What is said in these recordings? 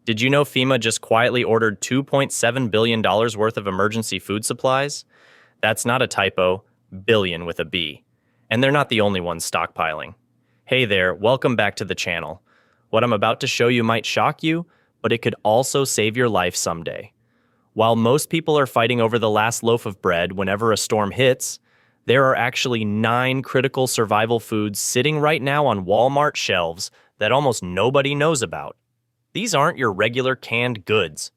Did you know FEMA just quietly ordered $2.7 billion worth of emergency food supplies? That's not a typo, billion with a B. And they're not the only ones stockpiling. Hey there, welcome back to the channel. What I'm about to show you might shock you, but it could also save your life someday. While most people are fighting over the last loaf of bread whenever a storm hits, there are actually 9 critical survival foods sitting right now on Walmart shelves that almost nobody knows about. These aren't your regular canned goods.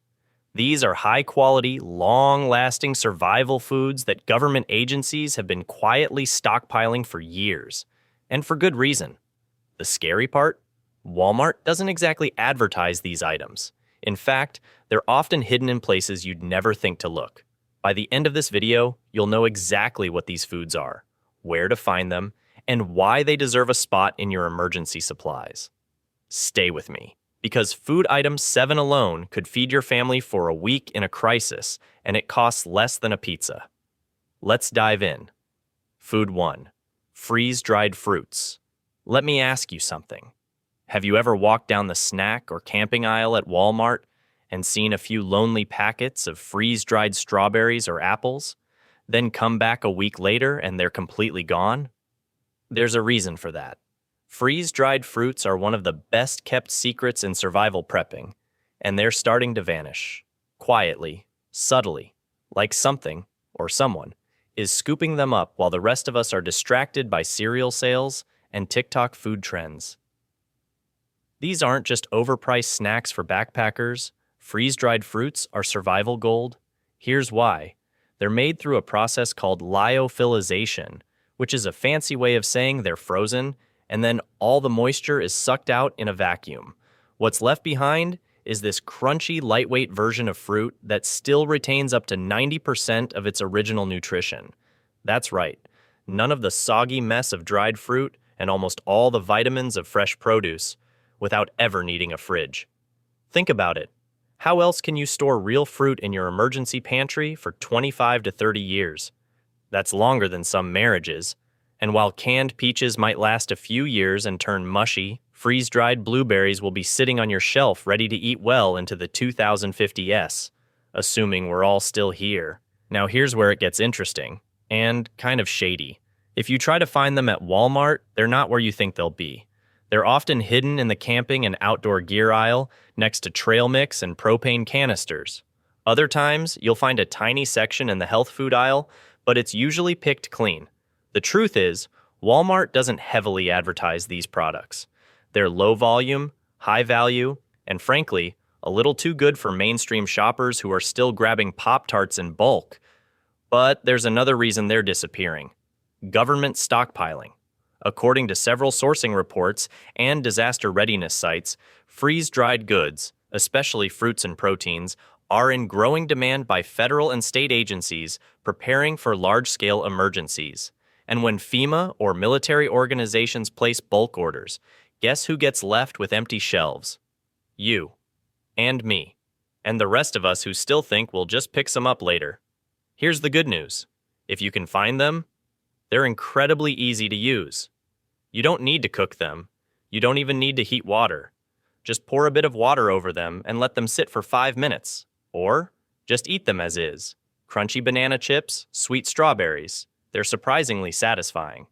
These are high-quality, long-lasting survival foods that government agencies have been quietly stockpiling for years. And for good reason. The scary part? Walmart doesn't exactly advertise these items. In fact, they're often hidden in places you'd never think to look. By the end of this video, you'll know exactly what these foods are, where to find them, and why they deserve a spot in your emergency supplies. Stay with me, because food item 7 alone could feed your family for a week in a crisis, and it costs less than a pizza. Let's dive in. Food 1. Freeze-dried fruits. Let me ask you something. Have you ever walked down the snack or camping aisle at Walmart and seen a few lonely packets of freeze-dried strawberries or apples, then come back a week later and they're completely gone? There's a reason for that. Freeze-dried fruits are one of the best-kept secrets in survival prepping, and they're starting to vanish. Quietly, subtly, like something, or someone, is scooping them up while the rest of us are distracted by cereal sales and TikTok food trends. These aren't just overpriced snacks for backpackers. Freeze-dried fruits are survival gold. Here's why. They're made through a process called lyophilization, which is a fancy way of saying they're frozen, and then all the moisture is sucked out in a vacuum. What's left behind is this crunchy, lightweight version of fruit that still retains up to 90% of its original nutrition. That's right, none of the soggy mess of dried fruit and almost all the vitamins of fresh produce, without ever needing a fridge. Think about it. How else can you store real fruit in your emergency pantry for 25 to 30 years? That's longer than some marriages. And while canned peaches might last a few years and turn mushy, freeze-dried blueberries will be sitting on your shelf ready to eat well into the 2050s, assuming we're all still here. Now here's where it gets interesting, and kind of shady. If you try to find them at Walmart, they're not where you think they'll be. They're often hidden in the camping and outdoor gear aisle next to trail mix and propane canisters. Other times, you'll find a tiny section in the health food aisle, but it's usually picked clean. The truth is, Walmart doesn't heavily advertise these products. They're low volume, high value, and frankly, a little too good for mainstream shoppers who are still grabbing Pop-Tarts in bulk. But there's another reason they're disappearing. Government stockpiling. According to several sourcing reports and disaster readiness sites, freeze-dried goods, especially fruits and proteins, are in growing demand by federal and state agencies preparing for large-scale emergencies. And when FEMA or military organizations place bulk orders, guess who gets left with empty shelves? You. And me. And the rest of us who still think we'll just pick some up later. Here's the good news. If you can find them, they're incredibly easy to use. You don't need to cook them. You don't even need to heat water. Just pour a bit of water over them and let them sit for 5 minutes. Or just eat them as is. Crunchy banana chips, sweet strawberries. They're surprisingly satisfying.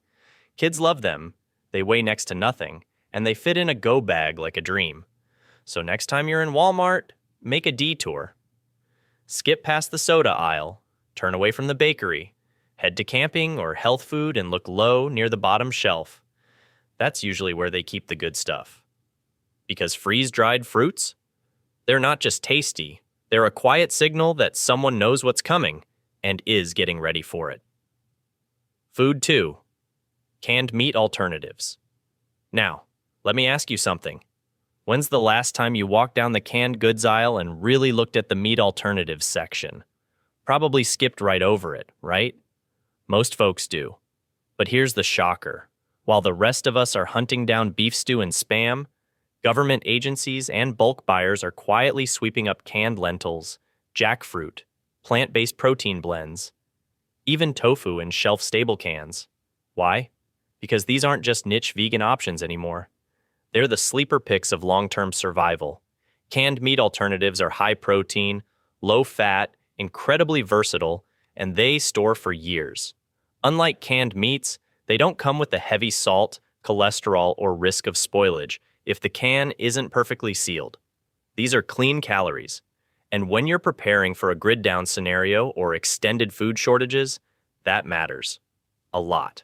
Kids love them. They weigh next to nothing, and they fit in a go bag like a dream. So next time you're in Walmart, make a detour. Skip past the soda aisle. Turn away from the bakery. Head to camping or health food and look low near the bottom shelf. That's usually where they keep the good stuff. Because freeze-dried fruits? They're not just tasty. They're a quiet signal that someone knows what's coming and is getting ready for it. Food 2. Canned meat alternatives. Now, let me ask you something. When's the last time you walked down the canned goods aisle and really looked at the meat alternatives section? Probably skipped right over it, right? Most folks do. But here's the shocker. While the rest of us are hunting down beef stew and Spam, government agencies and bulk buyers are quietly sweeping up canned lentils, jackfruit, plant-based protein blends, even tofu in shelf-stable cans. Why? Because these aren't just niche vegan options anymore. They're the sleeper picks of long-term survival. Canned meat alternatives are high protein, low fat, incredibly versatile, and they store for years. Unlike canned meats, they don't come with the heavy salt, cholesterol, or risk of spoilage if the can isn't perfectly sealed. These are clean calories. And when you're preparing for a grid down scenario or extended food shortages, that matters. A lot.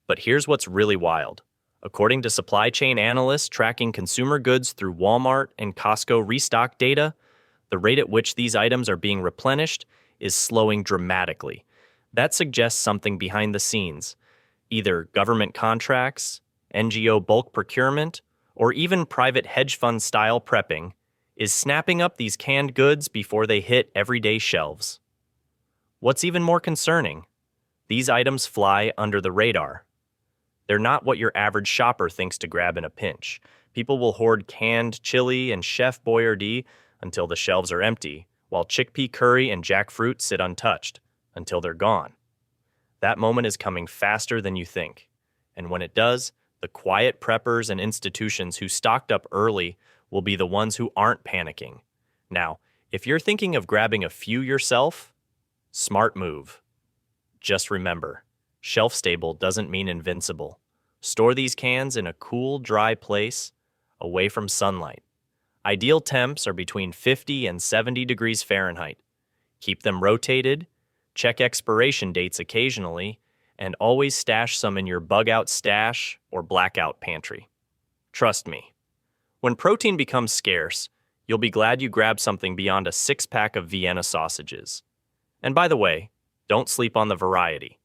But here's what's really wild. According to supply chain analysts tracking consumer goods through Walmart and Costco restock data, the rate at which these items are being replenished is slowing dramatically. That suggests something behind the scenes, either government contracts, NGO bulk procurement, or even private hedge fund style prepping is snapping up these canned goods before they hit everyday shelves. What's even more concerning, these items fly under the radar. They're not what your average shopper thinks to grab in a pinch. People will hoard canned chili and Chef Boyardee until the shelves are empty, while chickpea curry and jackfruit sit untouched until they're gone. That moment is coming faster than you think. And when it does, the quiet preppers and institutions who stocked up early will be the ones who aren't panicking. Now, if you're thinking of grabbing a few yourself, smart move. Just remember, shelf stable doesn't mean invincible. Store these cans in a cool, dry place, away from sunlight. Ideal temps are between 50 and 70 degrees Fahrenheit. Keep them rotated, check expiration dates occasionally, and always stash some in your bug-out stash or blackout pantry. Trust me, when protein becomes scarce, you'll be glad you grabbed something beyond a six-pack of Vienna sausages. And by the way, don't sleep on the variety.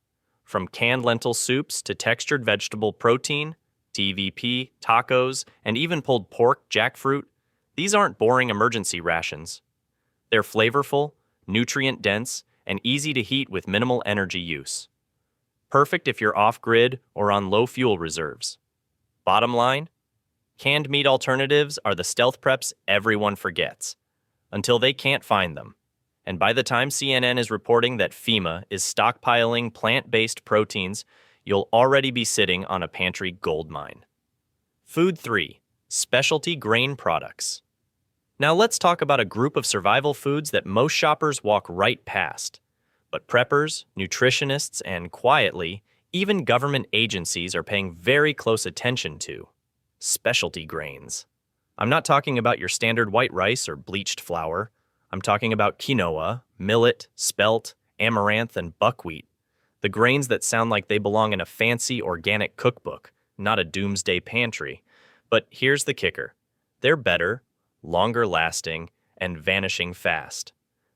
From canned lentil soups to textured vegetable protein, TVP, tacos, and even pulled pork, jackfruit, these aren't boring emergency rations. They're flavorful, nutrient-dense, and easy to heat with minimal energy use. Perfect if you're off-grid or on low fuel reserves. Bottom line, canned meat alternatives are the stealth preps everyone forgets, until they can't find them. And by the time CNN is reporting that FEMA is stockpiling plant-based proteins, you'll already be sitting on a pantry goldmine. Food 3. Specialty grain products. Now let's talk about a group of survival foods that most shoppers walk right past. But preppers, nutritionists, and quietly, even government agencies are paying very close attention to. Specialty grains. I'm not talking about your standard white rice or bleached flour. I'm talking about quinoa, millet, spelt, amaranth, and buckwheat. The grains that sound like they belong in a fancy organic cookbook, not a doomsday pantry. But here's the kicker. They're better, longer lasting, and vanishing fast.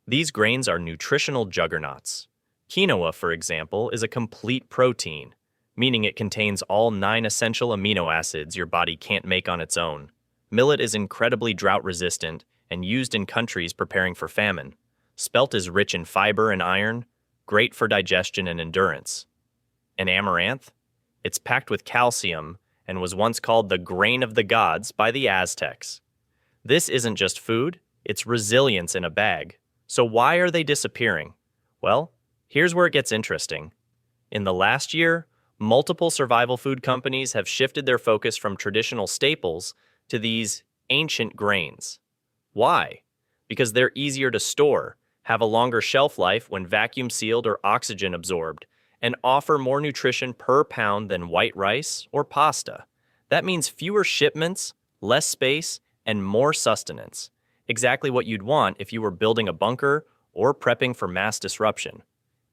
These grains are nutritional juggernauts. Quinoa, for example, is a complete protein, meaning it contains all 9 essential amino acids your body can't make on its own. Millet is incredibly drought-resistant and used in countries preparing for famine. Spelt is rich in fiber and iron, great for digestion and endurance. And amaranth? It's packed with calcium and was once called the grain of the gods by the Aztecs. This isn't just food, it's resilience in a bag. So why are they disappearing? Well, here's where it gets interesting. In the last year, multiple survival food companies have shifted their focus from traditional staples to these ancient grains. Why? Because they're easier to store, have a longer shelf life when vacuum sealed or oxygen absorbed, and offer more nutrition per pound than white rice or pasta. That means fewer shipments, less space, and more sustenance. Exactly what you'd want if you were building a bunker or prepping for mass disruption.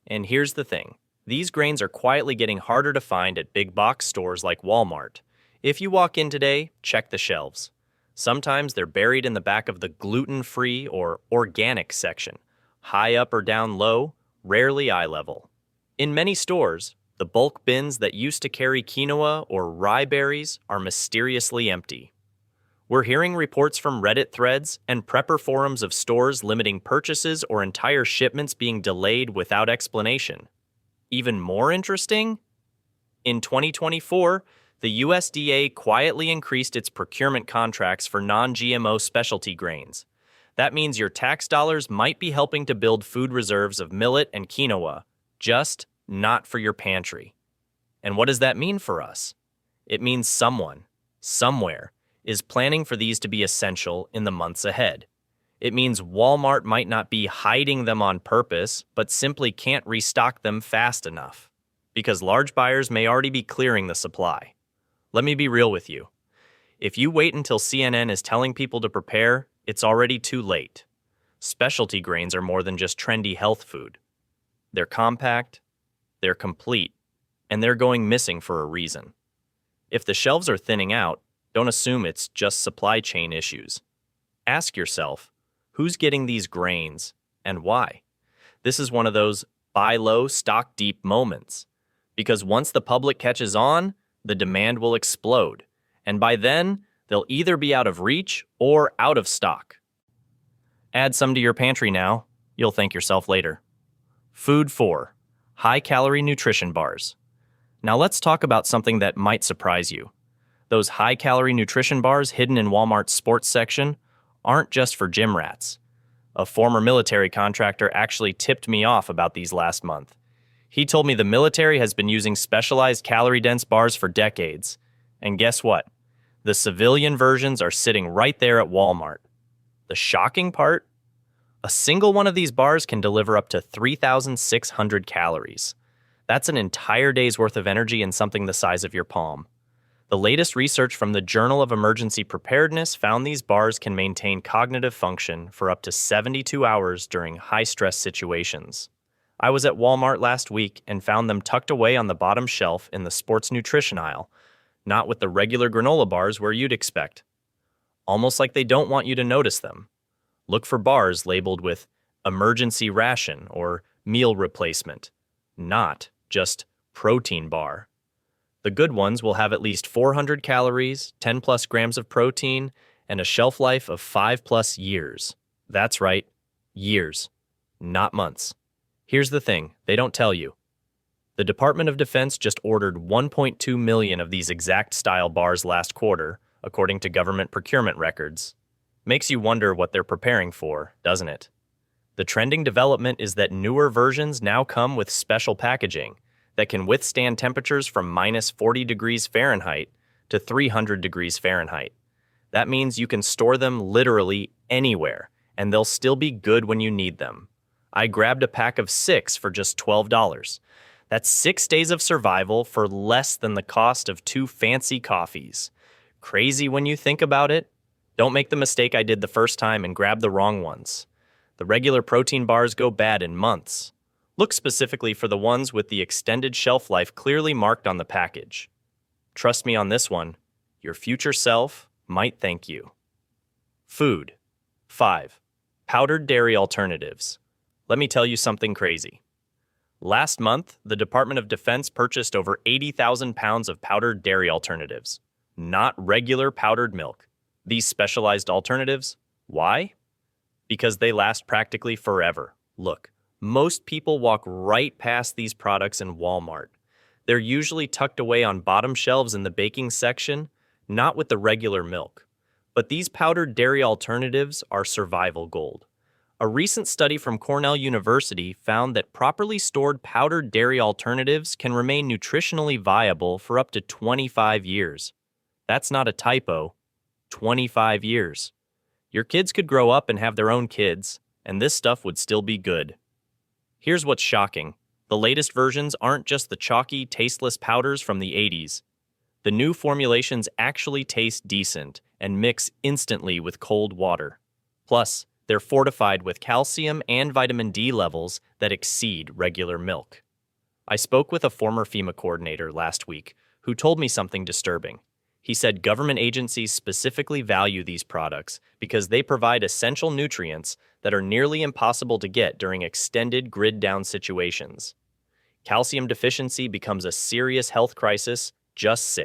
And here's the thing. These grains are quietly getting harder to find at big box stores like Walmart. If you walk in today, check the shelves. Sometimes they're buried in the back of the gluten-free or organic section, high up or down low, rarely eye level. In many stores, the bulk bins that used to carry quinoa or rye berries are mysteriously empty. We're hearing reports from Reddit threads and prepper forums of stores limiting purchases or entire shipments being delayed without explanation. Even more interesting? In 2024, the USDA quietly increased its procurement contracts for non-GMO specialty grains. That means your tax dollars might be helping to build food reserves of millet and quinoa, just not for your pantry. And what does that mean for us? It means someone, somewhere, is planning for these to be essential in the months ahead. It means Walmart might not be hiding them on purpose, but simply can't restock them fast enough, because large buyers may already be clearing the supply. Let me be real with you. If you wait until CNN is telling people to prepare, it's already too late. Specialty grains are more than just trendy health food. They're compact, they're complete, and they're going missing for a reason. If the shelves are thinning out, don't assume it's just supply chain issues. Ask yourself, who's getting these grains and why? This is one of those buy low, stock deep moments. Because once the public catches on, the demand will explode. And by then, they'll either be out of reach or out of stock. Add some to your pantry now. You'll thank yourself later. Food 4. High-calorie nutrition bars. Now let's talk about something that might surprise you. Those high-calorie nutrition bars hidden in Walmart's sports section aren't just for gym rats. A former military contractor actually tipped me off about these last month. He told me the military has been using specialized calorie-dense bars for decades. And guess what? The civilian versions are sitting right there at Walmart. The shocking part? A single one of these bars can deliver up to 3,600 calories. That's an entire day's worth of energy in something the size of your palm. The latest research from the Journal of Emergency Preparedness found these bars can maintain cognitive function for up to 72 hours during high-stress situations. I was at Walmart last week and found them tucked away on the bottom shelf in the sports nutrition aisle, not with the regular granola bars where you'd expect. Almost like they don't want you to notice them. Look for bars labeled with emergency ration or meal replacement, not just protein bar. The good ones will have at least 400 calories, 10 plus grams of protein, and a shelf life of 5+ years. That's right, years, not months. Here's the thing, they don't tell you. The Department of Defense just ordered 1.2 million of these exact style bars last quarter, according to government procurement records. Makes you wonder what they're preparing for, doesn't it? The trending development is that newer versions now come with special packaging that can withstand temperatures from -40 degrees Fahrenheit to 300 degrees Fahrenheit. That means you can store them literally anywhere, and they'll still be good when you need them. I grabbed a pack of 6 for just $12. That's 6 days of survival for less than the cost of 2 fancy coffees. Crazy when you think about it? Don't make the mistake I did the first time and grab the wrong ones. The regular protein bars go bad in months. Look specifically for the ones with the extended shelf life clearly marked on the package. Trust me on this one, your future self might thank you. Food. 5. Powdered dairy alternatives. Let me tell you something crazy. Last month, the Department of Defense purchased over 80,000 pounds of powdered dairy alternatives, not regular powdered milk. These specialized alternatives, why? Because they last practically forever. Look, most people walk right past these products in Walmart. They're usually tucked away on bottom shelves in the baking section, not with the regular milk. But these powdered dairy alternatives are survival gold. A recent study from Cornell University found that properly stored powdered dairy alternatives can remain nutritionally viable for up to 25 years. That's not a typo. 25 years. Your kids could grow up and have their own kids, and this stuff would still be good. Here's what's shocking. The latest versions aren't just the chalky, tasteless powders from the 80s. The new formulations actually taste decent and mix instantly with cold water. Plus, they're fortified with calcium and vitamin D levels that exceed regular milk. I spoke with a former FEMA coordinator last week who told me something disturbing. He said government agencies specifically value these products because they provide essential nutrients that are nearly impossible to get during extended grid-down situations. Calcium deficiency becomes a serious health crisis just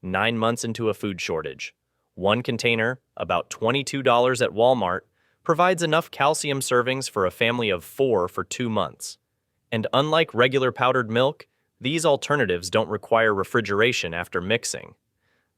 9 months into a food shortage. One container, about $22 at Walmart, provides enough calcium servings for a family of 4 for 2 months. And unlike regular powdered milk, these alternatives don't require refrigeration after mixing.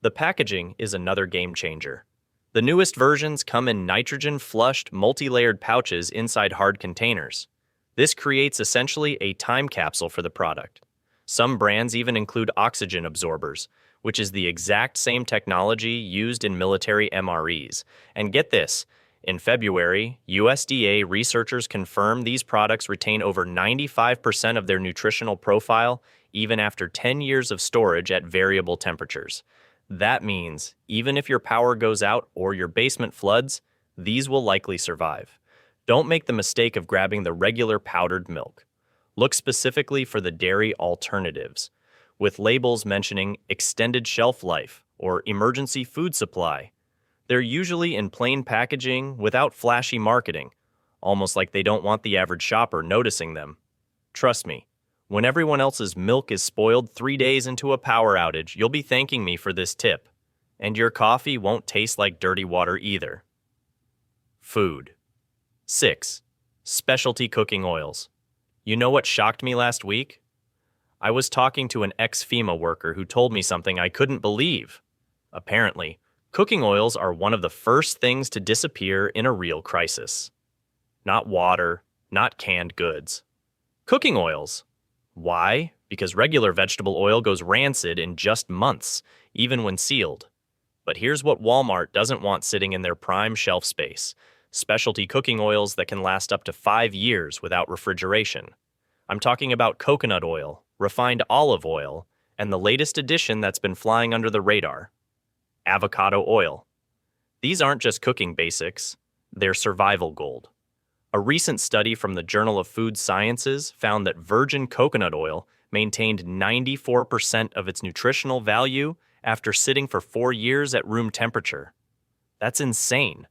The packaging is another game changer. The newest versions come in nitrogen-flushed, multi-layered pouches inside hard containers. This creates essentially a time capsule for the product. Some brands even include oxygen absorbers, which is the exact same technology used in military MREs. And get this, in February, USDA researchers confirmed these products retain over 95% of their nutritional profile even after 10 years of storage at variable temperatures. That means even if your power goes out or your basement floods, these will likely survive. Don't make the mistake of grabbing the regular powdered milk. Look specifically for the dairy alternatives, with labels mentioning extended shelf life or emergency food supply. They're usually in plain packaging without flashy marketing, almost like they don't want the average shopper noticing them. Trust me, when everyone else's milk is spoiled 3 days into a power outage, you'll be thanking me for this tip. And your coffee won't taste like dirty water either. Food. 6. Specialty cooking oils. You know what shocked me last week? I was talking to an ex-FEMA worker who told me something I couldn't believe. Apparently, cooking oils are one of the first things to disappear in a real crisis. Not water, not canned goods. Cooking oils. Why? Because regular vegetable oil goes rancid in just months, even when sealed. But here's what Walmart doesn't want sitting in their prime shelf space: specialty cooking oils that can last up to 5 years without refrigeration. I'm talking about coconut oil, refined olive oil, and the latest addition that's been flying under the radar: avocado oil. These aren't just cooking basics, they're survival gold. A recent study from the Journal of Food Sciences found that virgin coconut oil maintained 94% of its nutritional value after sitting for 4 years at room temperature. That's insane.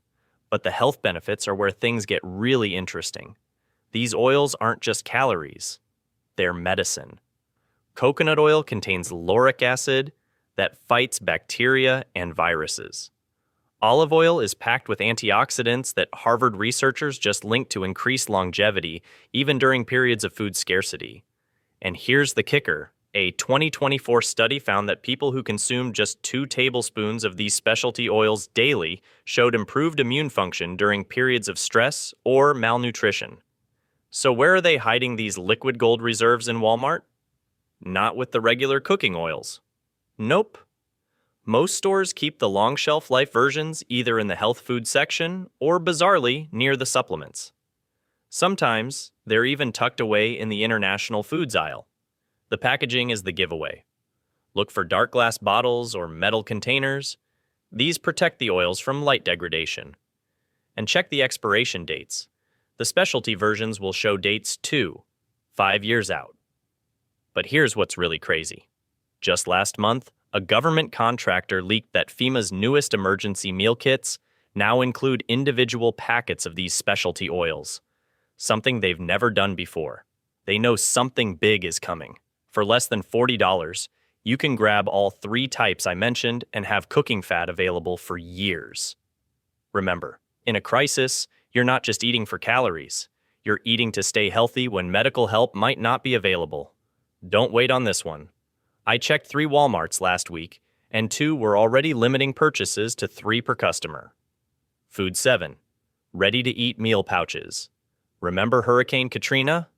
But the health benefits are where things get really interesting. These oils aren't just calories, they're medicine. Coconut oil contains lauric acid that fights bacteria and viruses. Olive oil is packed with antioxidants that Harvard researchers just linked to increased longevity, even during periods of food scarcity. And here's the kicker. A 2024 study found that people who consumed just 2 tablespoons of these specialty oils daily showed improved immune function during periods of stress or malnutrition. So where are they hiding these liquid gold reserves in Walmart? Not with the regular cooking oils. Nope. Most stores keep the long shelf life versions either in the health food section or, bizarrely, near the supplements. Sometimes they're even tucked away in the international foods aisle. The packaging is the giveaway. Look for dark glass bottles or metal containers. These protect the oils from light degradation. And check the expiration dates. The specialty versions will show dates 5 years out. But here's what's really crazy. Just last month, a government contractor leaked that FEMA's newest emergency meal kits now include individual packets of these specialty oils. Something they've never done before. They know something big is coming. For less than $40, you can grab all 3 types I mentioned and have cooking fat available for years. Remember, in a crisis, you're not just eating for calories. You're eating to stay healthy when medical help might not be available. Don't wait on this one. I checked 3 Walmarts last week, and 2 were already limiting purchases to 3 per customer. Food 7. Ready-to-eat meal pouches. Remember Hurricane Katrina?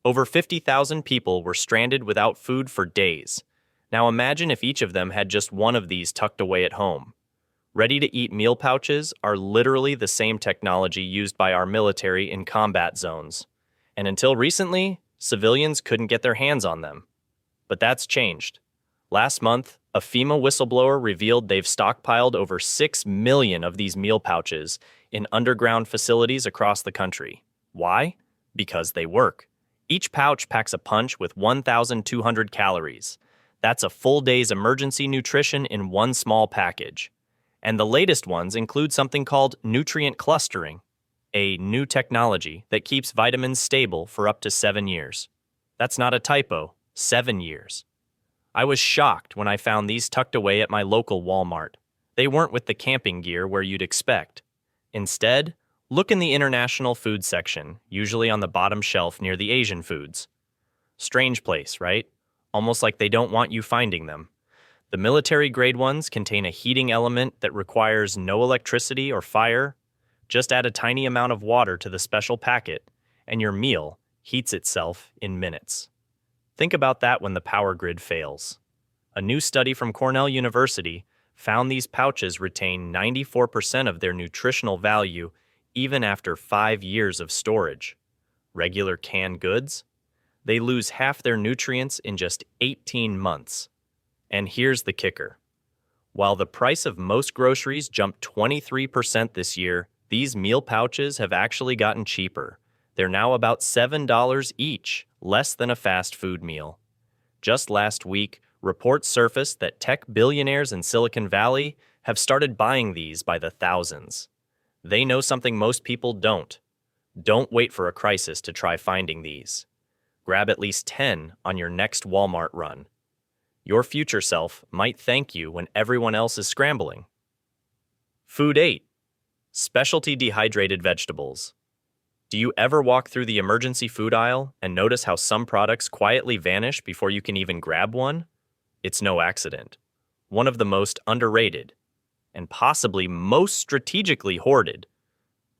Over 50,000 people were stranded without food for days. Now imagine if each of them had just one of these tucked away at home. Ready-to-eat meal pouches are literally the same technology used by our military in combat zones. And until recently, civilians couldn't get their hands on them. But that's changed. Last month, a FEMA whistleblower revealed they've stockpiled over 6 million of these meal pouches in underground facilities across the country. Why? Because they work. Each pouch packs a punch with 1,200 calories. That's a full day's emergency nutrition in one small package. And the latest ones include something called nutrient clustering, a new technology that keeps vitamins stable for up to 7 years. That's not a typo, 7 years. I was shocked when I found these tucked away at my local Walmart. They weren't with the camping gear where you'd expect. Instead, look in the international food section, usually on the bottom shelf near the Asian foods. Strange place, right? Almost like they don't want you finding them. The military-grade ones contain a heating element that requires no electricity or fire. Just add a tiny amount of water to the special packet, and your meal heats itself in minutes. Think about that when the power grid fails. A new study from Cornell University found these pouches retain 94% of their nutritional value even after 5 years of storage. Regular canned goods? They lose half their nutrients in just 18 months. And here's the kicker. While the price of most groceries jumped 23% this year, these meal pouches have actually gotten cheaper. They're now about $7 each, less than a fast food meal. Just last week, reports surfaced that tech billionaires in Silicon Valley have started buying these by the thousands. They know something most people don't. Don't wait for a crisis to try finding these. Grab at least 10 on your next Walmart run. Your future self might thank you when everyone else is scrambling. Food 8. Specialty dehydrated vegetables. Do you ever walk through the emergency food aisle and notice how some products quietly vanish before you can even grab one? It's no accident. One of the most underrated, and possibly most strategically hoarded,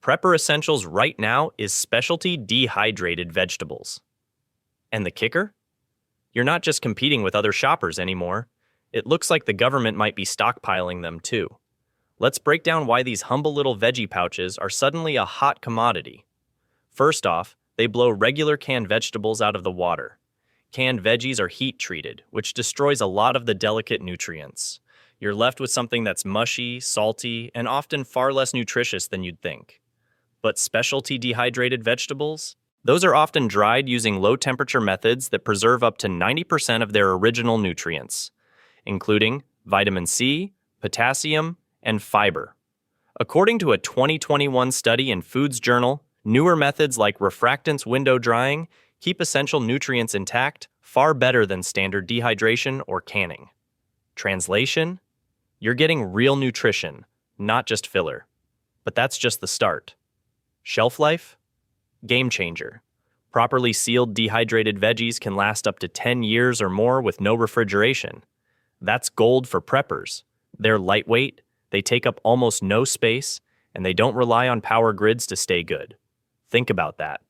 prepper essentials right now is specialty dehydrated vegetables. And the kicker? You're not just competing with other shoppers anymore. It looks like the government might be stockpiling them too. Let's break down why these humble little veggie pouches are suddenly a hot commodity. First off, they blow regular canned vegetables out of the water. Canned veggies are heat treated, which destroys a lot of the delicate nutrients. You're left with something that's mushy, salty, and often far less nutritious than you'd think. But specialty dehydrated vegetables? Those are often dried using low-temperature methods that preserve up to 90% of their original nutrients, including vitamin C, potassium, and fiber. According to a 2021 study in Foods Journal, newer methods like refractance window drying keep essential nutrients intact far better than standard dehydration or canning. Translation? You're getting real nutrition, not just filler. But that's just the start. Shelf life? Game changer. Properly sealed dehydrated veggies can last up to 10 years or more with no refrigeration. That's gold for preppers. They're lightweight, they take up almost no space, and they don't rely on power grids to stay good. Think about that.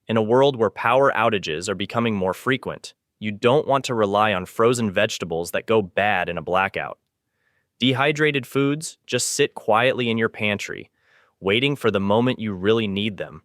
In a world where power outages are becoming more frequent, you don't want to rely on frozen vegetables that go bad in a blackout. Dehydrated foods just sit quietly in your pantry, waiting for the moment you really need them.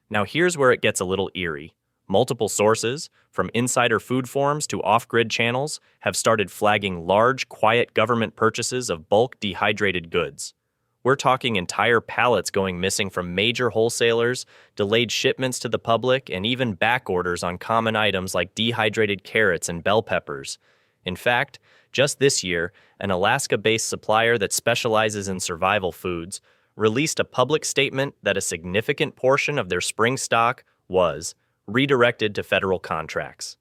Now here's where it gets a little eerie. Multiple sources, from insider food forums to off-grid channels, have started flagging large, quiet government purchases of bulk dehydrated goods. We're talking entire pallets going missing from major wholesalers, delayed shipments to the public, and even back orders on common items like dehydrated carrots and bell peppers. In fact, just this year, an Alaska-based supplier that specializes in survival foods released a public statement that a significant portion of their spring stock was redirected to federal contracts.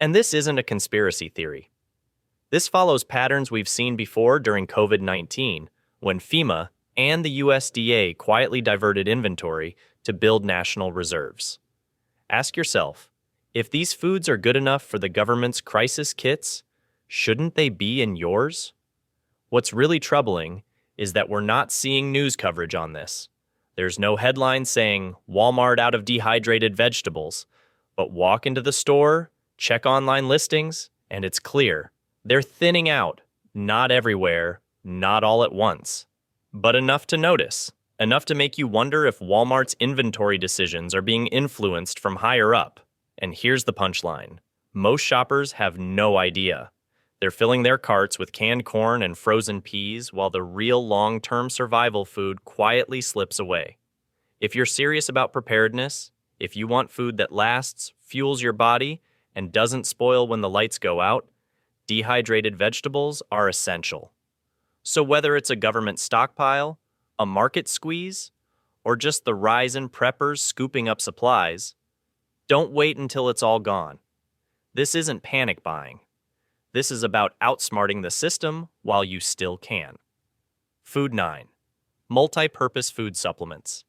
And this isn't a conspiracy theory. This follows patterns we've seen before during COVID-19, when FEMA and the USDA quietly diverted inventory to build national reserves. Ask yourself, if these foods are good enough for the government's crisis kits, shouldn't they be in yours? What's really troubling is that we're not seeing news coverage on this. There's no headline saying Walmart out of dehydrated vegetables, but walk into the store, check online listings, and it's clear. They're thinning out, not everywhere, not all at once, but enough to notice, enough to make you wonder if Walmart's inventory decisions are being influenced from higher up. And here's the punchline. Most shoppers have no idea. They're filling their carts with canned corn and frozen peas while the real long-term survival food quietly slips away. If you're serious about preparedness, if you want food that lasts, fuels your body, and doesn't spoil when the lights go out, dehydrated vegetables are essential. So whether it's a government stockpile, a market squeeze, or just the rise in preppers scooping up supplies, don't wait until it's all gone. This isn't panic buying. This is about outsmarting the system while you still can. Food 9. MultiPurpose food supplements.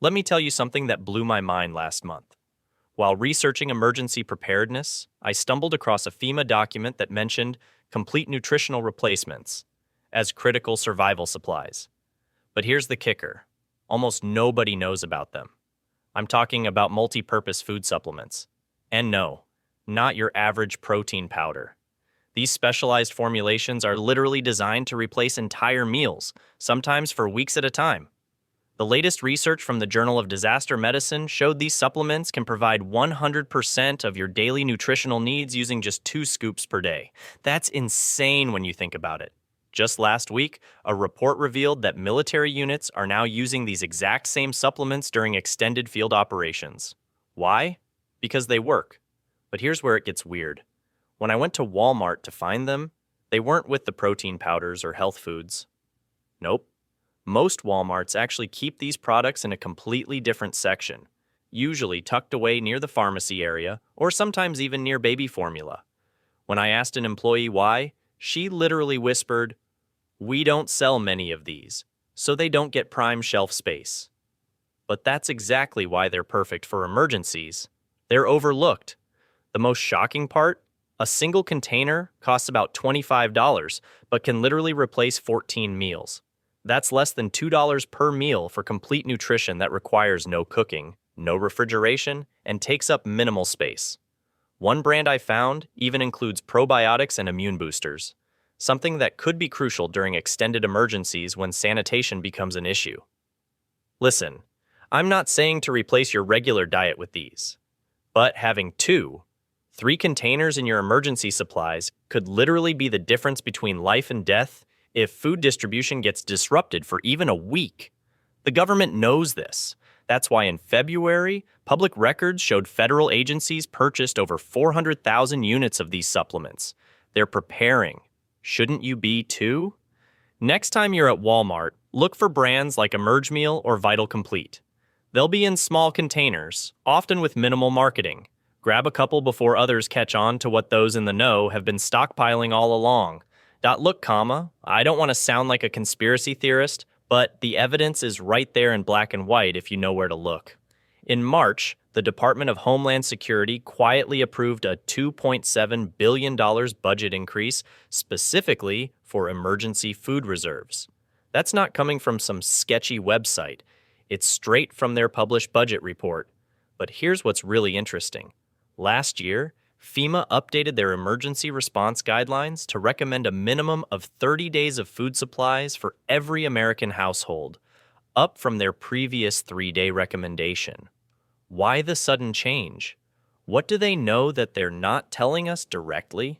Let me tell you something that blew my mind last month. While researching emergency preparedness, I stumbled across a FEMA document that mentioned complete nutritional replacements as critical survival supplies. But here's the kicker. Almost nobody knows about them. I'm talking about multi-purpose food supplements. And no, not your average protein powder. These specialized formulations are literally designed to replace entire meals, sometimes for weeks at a time. The latest research from the Journal of Disaster Medicine showed these supplements can provide 100% of your daily nutritional needs using just 2 scoops per day. That's insane when you think about it. Just last week, a report revealed that military units are now using these exact same supplements during extended field operations. Why? Because they work. But here's where it gets weird. When I went to Walmart to find them, they weren't with the protein powders or health foods. Nope. Most Walmarts actually keep these products in a completely different section, usually tucked away near the pharmacy area or sometimes even near baby formula. When I asked an employee why, she literally whispered, "We don't sell many of these, so they don't get prime shelf space." But that's exactly why they're perfect for emergencies. They're overlooked. The most shocking part? A single container costs about $25, but can literally replace 14 meals. That's less than $2 per meal for complete nutrition that requires no cooking, no refrigeration, and takes up minimal space. One brand I found even includes probiotics and immune boosters, something that could be crucial during extended emergencies when sanitation becomes an issue. Listen, I'm not saying to replace your regular diet with these, but having 3 containers in your emergency supplies could literally be the difference between life and death if food distribution gets disrupted for even a week. The government knows this. That's why in February, public records showed federal agencies purchased over 400,000 units of these supplements. They're preparing. Shouldn't you be too? Next time you're at Walmart, look for brands like Emerge Meal or Vital Complete. They'll be in small containers, often with minimal marketing. Grab a couple before others catch on to what those in the know have been stockpiling all along. Look, I don't want to sound like a conspiracy theorist, but the evidence is right there in black and white if you know where to look. In March, the Department of Homeland Security quietly approved a $2.7 billion budget increase specifically for emergency food reserves. That's not coming from some sketchy website. It's straight from their published budget report. But here's what's really interesting. Last year, FEMA updated their emergency response guidelines to recommend a minimum of 30 days of food supplies for every American household, up from their previous 3-day recommendation. Why the sudden change? What do they know that they're not telling us directly?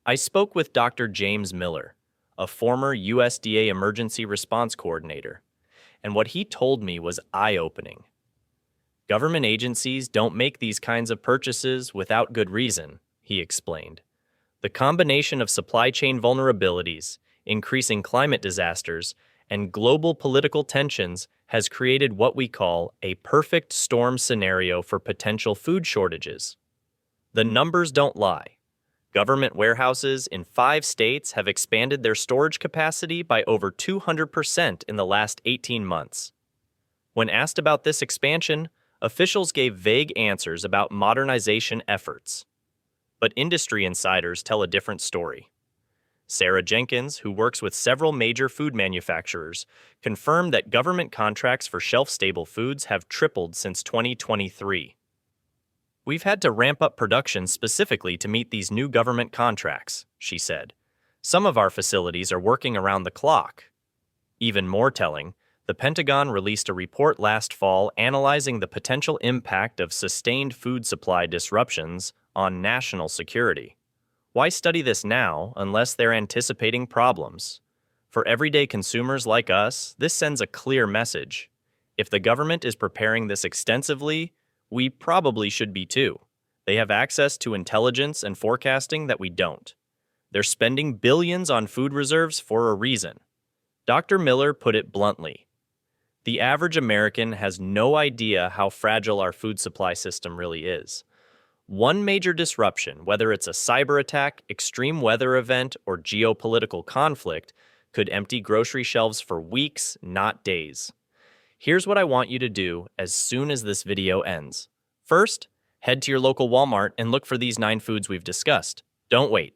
I spoke with Dr. James Miller, a former USDA Emergency Response Coordinator, and what he told me was eye-opening. Government agencies don't make these kinds of purchases without good reason, he explained. The combination of supply chain vulnerabilities, increasing climate disasters, and global political tensions has created what we call a perfect storm scenario for potential food shortages. The numbers don't lie. Government warehouses in 5 states have expanded their storage capacity by over 200% in the last 18 months. When asked about this expansion, officials gave vague answers about modernization efforts. But industry insiders tell a different story. Sarah Jenkins, who works with several major food manufacturers, confirmed that government contracts for shelf-stable foods have tripled since 2023. "We've had to ramp up production specifically to meet these new government contracts," she said. "Some of our facilities are working around the clock." Even more telling, the Pentagon released a report last fall analyzing the potential impact of sustained food supply disruptions on national security. Why study this now unless they're anticipating problems? For everyday consumers like us, this sends a clear message. If the government is preparing this extensively, we probably should be too. They have access to intelligence and forecasting that we don't. They're spending billions on food reserves for a reason. Dr. Miller put it bluntly. The average American has no idea how fragile our food supply system really is. One major disruption, whether it's a cyber attack, extreme weather event, or geopolitical conflict, could empty grocery shelves for weeks, not days. Here's what I want you to do as soon as this video ends. First, head to your local Walmart and look for these 9 foods we've discussed. Don't wait.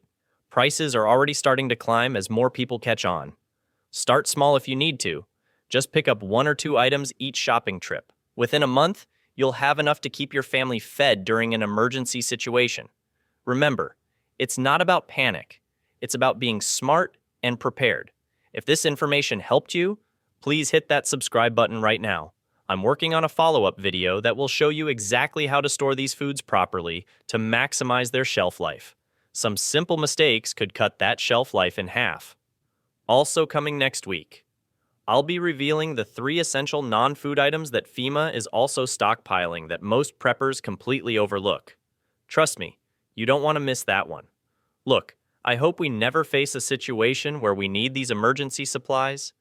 Prices are already starting to climb as more people catch on. Start small if you need to. Just pick up 1 or 2 items each shopping trip. Within a month, you'll have enough to keep your family fed during an emergency situation. Remember, It's not about panic. It's about being smart and prepared. If this information helped you, please hit that subscribe button right now. I'm working on a follow-up video that will show you exactly how to store these foods properly to maximize their shelf life. Some simple mistakes could cut that shelf life in half. Also coming next week, I'll be revealing the 3 essential non-food items that FEMA is also stockpiling that most preppers completely overlook. Trust me, you don't want to miss that one. Look, I hope we never face a situation where we need these emergency supplies,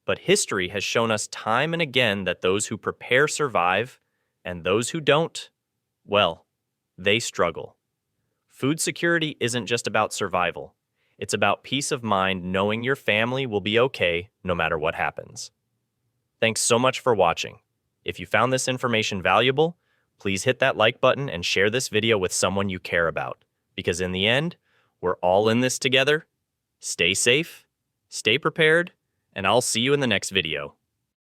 but history has shown us time and again that those who prepare survive, and those who don't, well, they struggle. Food security isn't just about survival. It's about peace of mind knowing your family will be okay no matter what happens. Thanks so much for watching. If you found this information valuable, please hit that like button and share this video with someone you care about, because in the end, we're all in this together. Stay safe, stay prepared, and I'll see you in the next video.